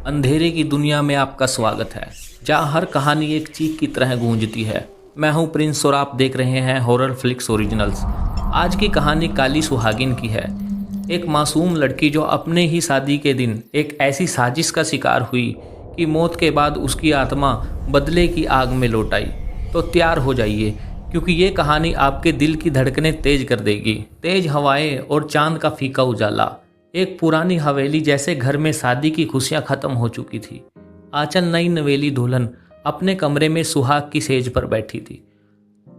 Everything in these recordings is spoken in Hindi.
अंधेरे की दुनिया में आपका स्वागत है, जहाँ हर कहानी एक चीख की तरह गूंजती है। मैं हूँ प्रिंस और आप देख रहे हैं हॉरर फ्लिक्स ओरिजिनल्स। आज की कहानी काली सुहागिन की है। एक मासूम लड़की जो अपने ही शादी के दिन एक ऐसी साजिश का शिकार हुई कि मौत के बाद उसकी आत्मा बदले की आग में लौट आई। तो तैयार हो जाइए, क्योंकि ये कहानी आपके दिल की धड़कनें तेज कर देगी। तेज हवाएं और चांद का फीका उजाला। एक पुरानी हवेली जैसे घर में शादी की खुशियां खत्म हो चुकी थी। आंचल नई नवेली दुल्हन अपने कमरे में सुहाग की सेज पर बैठी थी,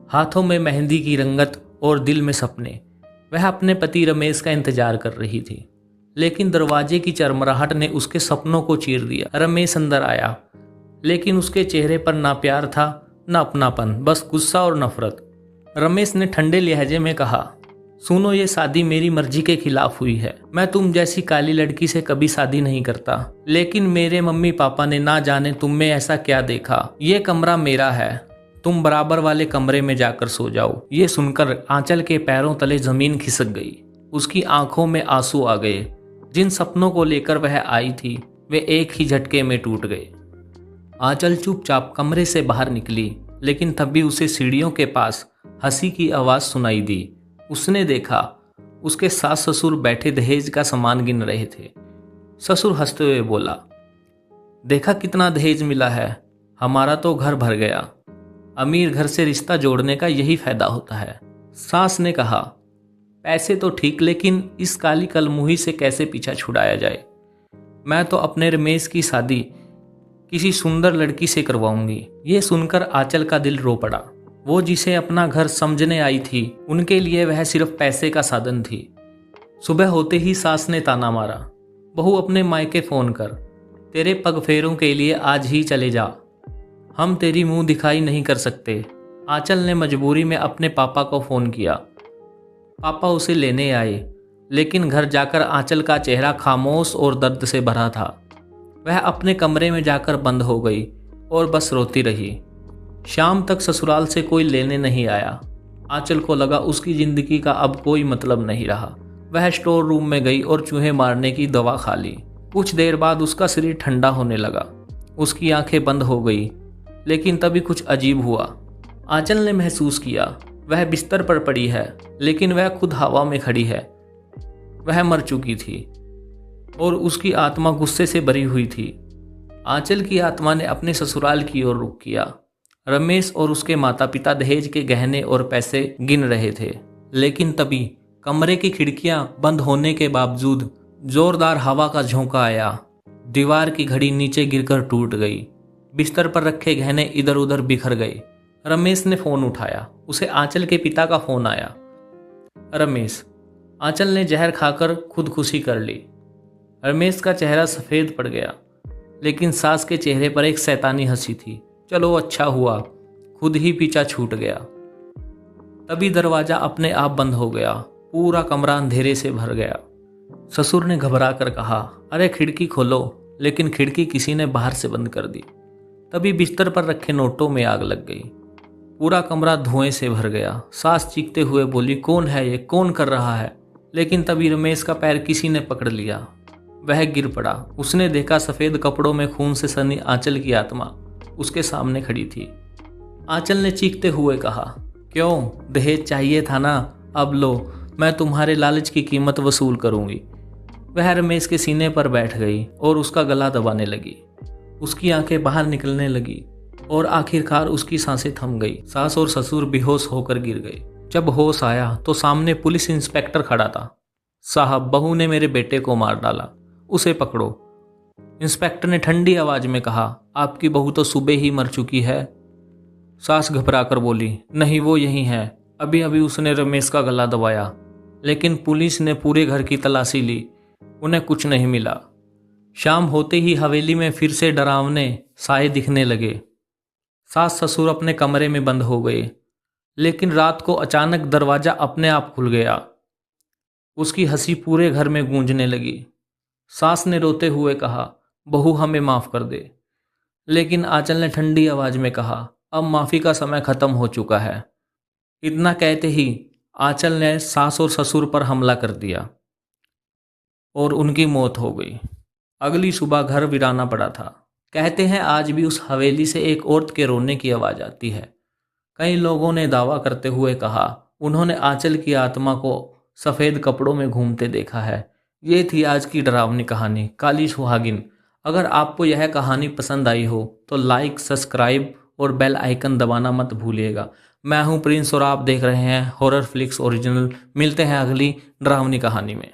हाथों में मेहंदी की रंगत और दिल में सपने। वह अपने पति रमेश का इंतजार कर रही थी, लेकिन दरवाजे की चरमराहट ने उसके सपनों को चीर दिया। रमेश अंदर आया, लेकिन उसके चेहरे पर ना प्यार था न अपनापन, बस गुस्सा और नफरत। रमेश ने ठंडे लहजे में कहा, सुनो, ये शादी मेरी मर्जी के खिलाफ हुई है। मैं तुम जैसी काली लड़की से कभी शादी नहीं करता, लेकिन मेरे मम्मी पापा ने ना जाने तुम में ऐसा क्या देखा। ये कमरा मेरा है, तुम बराबर वाले कमरे में जाकर सो जाओ। ये सुनकर आंचल के पैरों तले जमीन खिसक गई। उसकी आंखों में आंसू आ गए। जिन सपनों को लेकर वह आई थी वे एक ही झटके में टूट गए। आंचल चुपचाप कमरे से बाहर निकली, लेकिन तभी उसे सीढ़ियों के पास हंसी की आवाज सुनाई दी। उसने देखा उसके सास ससुर बैठे दहेज का सामान गिन रहे थे। ससुर हंसते हुए बोला, देखा कितना दहेज मिला है, हमारा तो घर भर गया। अमीर घर से रिश्ता जोड़ने का यही फायदा होता है। सास ने कहा, पैसे तो ठीक, लेकिन इस काली कलमुही से कैसे पीछा छुड़ाया जाए। मैं तो अपने रमेश की शादी किसी सुंदर लड़की से करवाऊंगी। ये सुनकर आंचल का दिल रो पड़ा। वो जिसे अपना घर समझने आई थी, उनके लिए वह सिर्फ पैसे का साधन थी। सुबह होते ही सास ने ताना मारा, बहू अपने मायके फोन कर, तेरे पग फेरों के लिए आज ही चले जा, हम तेरी मुंह दिखाई नहीं कर सकते। आंचल ने मजबूरी में अपने पापा को फोन किया। पापा उसे लेने आए, लेकिन घर जाकर आंचल का चेहरा खामोश और दर्द से भरा था। वह अपने कमरे में जाकर बंद हो गई और बस रोती रही। शाम तक ससुराल से कोई लेने नहीं आया। आंचल को लगा उसकी जिंदगी का अब कोई मतलब नहीं रहा। वह स्टोर रूम में गई और चूहे मारने की दवा खा ली। कुछ देर बाद उसका शरीर ठंडा होने लगा। उसकी आंखें बंद हो गई, लेकिन तभी कुछ अजीब हुआ। आंचल ने महसूस किया वह बिस्तर पर पड़ी है, लेकिन वह खुद हवा में खड़ी है। वह मर चुकी थी और उसकी आत्मा गुस्से से भरी हुई थी। आंचल की आत्मा ने अपने ससुराल की ओर रुख किया। रमेश और उसके माता पिता दहेज के गहने और पैसे गिन रहे थे, लेकिन तभी कमरे की खिड़कियां बंद होने के बावजूद जोरदार हवा का झोंका आया। दीवार की घड़ी नीचे गिरकर टूट गई। बिस्तर पर रखे गहने इधर उधर बिखर गए। रमेश ने फोन उठाया। उसे आंचल के पिता का फोन आया। रमेश, आंचल ने जहर खाकर खुदकुशी कर ली। रमेश का चेहरा सफेद पड़ गया, लेकिन सास के चेहरे पर एक शैतानी हंसी थी। चलो अच्छा हुआ, खुद ही पीछा छूट गया। तभी दरवाजा अपने आप बंद हो गया। पूरा कमरा अंधेरे से भर गया। ससुर ने घबरा कर कहा, अरे खिड़की खोलो, लेकिन खिड़की किसी ने बाहर से बंद कर दी। तभी बिस्तर पर रखे नोटों में आग लग गई। पूरा कमरा धुएं से भर गया। सास चीखते हुए बोली, कौन है ये, कौन कर रहा है। लेकिन तभी रमेश का पैर किसी ने पकड़ लिया। वह गिर पड़ा। उसने देखा सफेद कपड़ों में खून से सनी आंचल की आत्मा उसके सामने खड़ी थी। आंचल ने चीखते हुए कहा, क्यों, दहेज चाहिए था ना, अब लो, मैं तुम्हारे लालच की कीमत वसूल करूंगी। वह रमेश के सीने पर बैठ गई और उसका गला दबाने लगी। उसकी आंखें बाहर निकलने लगी और आखिरकार उसकी सांसें थम गई। सास और ससुर बेहोश होकर गिर गए। जब होश आया तो सामने पुलिस इंस्पेक्टर खड़ा था। साहब, बहू ने मेरे बेटे को मार डाला, उसे पकड़ो। इंस्पेक्टर ने ठंडी आवाज में कहा, आपकी बहू तो सुबह ही मर चुकी है। सास घबरा कर बोली, नहीं, वो यही है, अभी अभी उसने रमेश का गला दबाया। लेकिन पुलिस ने पूरे घर की तलाशी ली, उन्हें कुछ नहीं मिला। शाम होते ही हवेली में फिर से डरावने साए दिखने लगे। सास ससुर अपने कमरे में बंद हो गए, लेकिन रात को अचानक दरवाजा अपने आप खुल गया। उसकी हंसी पूरे घर में गूंजने लगी। सास ने रोते हुए कहा, बहू हमें माफ कर दे। लेकिन आंचल ने ठंडी आवाज में कहा, अब माफी का समय खत्म हो चुका है। इतना कहते ही आंचल ने सास और ससुर पर हमला कर दिया और उनकी मौत हो गई। अगली सुबह घर वीराना पड़ा था। कहते हैं आज भी उस हवेली से एक औरत के रोने की आवाज़ आती है। कई लोगों ने दावा करते हुए कहा उन्होंने आंचल की आत्मा को सफ़ेद कपड़ों में घूमते देखा है। ये थी आज की डरावनी कहानी काली सुहागिन। अगर आपको यह कहानी पसंद आई हो तो लाइक, सब्सक्राइब और बेल आइकन दबाना मत भूलिएगा। मैं हूं प्रिंस और आप देख रहे हैं हॉरर फ्लिक्स ओरिजिनल। मिलते हैं अगली डरावनी कहानी में।